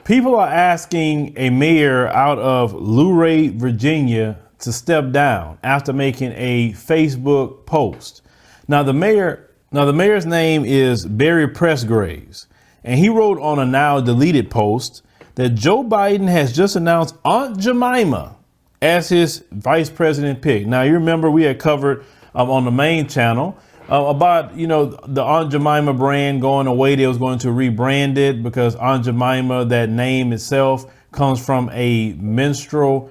People are asking a mayor out of Luray, Virginia, to step down after making a Facebook post. Now the mayor's name is Barry Presgraves, and he wrote on a now deleted post that Joe Biden has just announced Aunt Jemima as his vice president pick. Now you remember we had covered on the main channel about, the Aunt Jemima brand going away. They was going to rebrand it because Aunt Jemima, that name itself, comes from a minstrel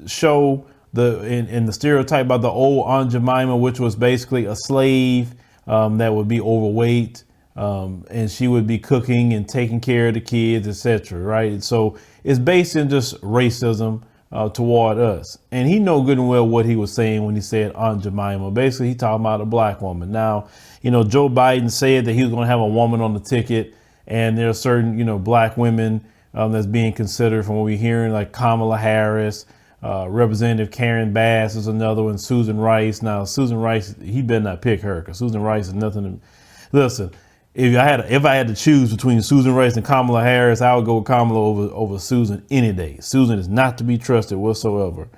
show, in the stereotype about the old Aunt Jemima, which was basically a slave that would be overweight, and she would be cooking and taking care of the kids, etc. Right? So it's based in just racism toward us. And he know good and well what he was saying when he said Aunt Jemima. Basically, he talking about a black woman. Now, Joe Biden said that he was going to have a woman on the ticket, and there are certain, black women that's being considered from what we're hearing, like Kamala Harris, Representative Karen Bass is another one, Susan Rice. Now, Susan Rice, he better not pick her, because Susan Rice is nothing to, listen. If I had to choose between Susan Rice and Kamala Harris, I would go with Kamala over Susan any day. Susan is not to be trusted whatsoever.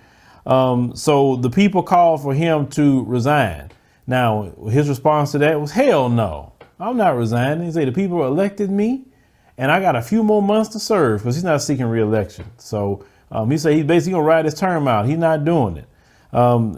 So the people called for him to resign. Now, his response to that was, hell no, I'm not resigning. He said, the people elected me and I got a few more months to serve, because he's not seeking re-election. So he said he's basically going to ride his term out. He's not doing it.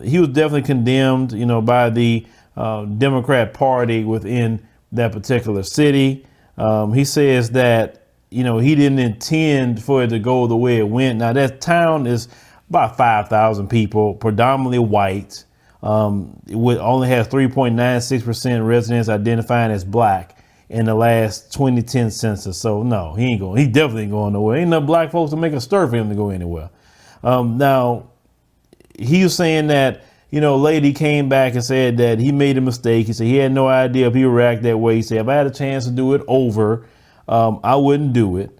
He was definitely condemned, by the Democrat Party within that particular city. He says that, he didn't intend for it to go the way it went. Now, that town is about 5,000 people, predominantly white. It only has 3.96% residents identifying as black in the last 2010 census. So no, he definitely ain't going nowhere. Ain't enough black folks to make a stir for him to go anywhere. Now, he was saying that, lady came back and said that he made a mistake. He said he had no idea if he would react that way. He said, if I had a chance to do it over, I wouldn't do it.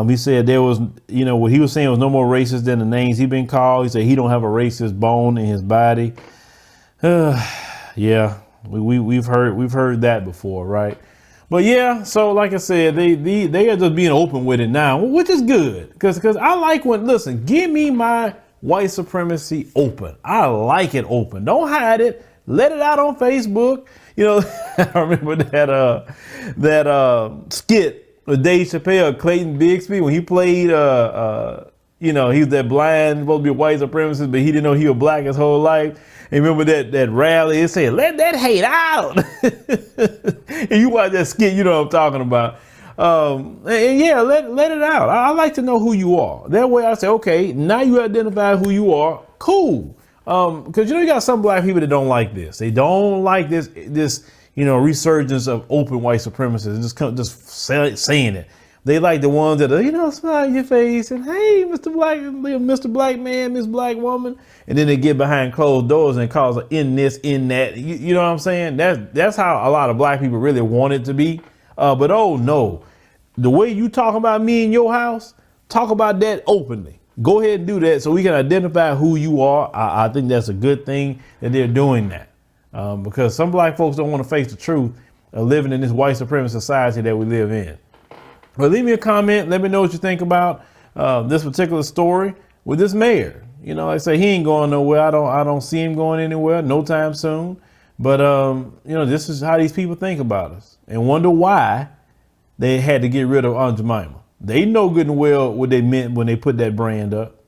He said there was, what he was saying was no more racist than the names he'd been called. He said he don't have a racist bone in his body. Yeah, we've heard that before, right? But yeah, so like I said, they are just being open with it now, which is good, because I like listen, give me my white supremacy open. I like it open. Don't hide it. Let it out on Facebook. I remember that skit with Dave Chappelle, Clayton Bigsby, when he played, he was that blind, supposed to be a white supremacist, but he didn't know he was black his whole life. And remember that rally, it said, let that hate out. And you watch that skit, you know what I'm talking about. And yeah, let it out. I like to know who you are. That way I say, okay, now you identify who you are. Cool. Because you got some black people that don't like this. They don't like this resurgence of open white supremacists, just saying it. They like the ones that are, smile in your face and, hey, Mr. Black man, Miss Black woman. And then they get behind closed doors and cause an in this, in that. You know what I'm saying? That's how a lot of black people really want it to be. But oh no, the way you talk about me in your house, talk about that openly. Go ahead and do that so we can identify who you are. I think that's a good thing that they're doing that, because some black folks don't want to face the truth of living in this white supremacist society that we live in. But leave me a comment. Let me know what you think about this particular story with this mayor. Like I say, he ain't going nowhere. I don't see him going anywhere no time soon. But, this is how these people think about us and wonder why they had to get rid of Aunt Jemima. They know good and well what they meant when they put that brand up.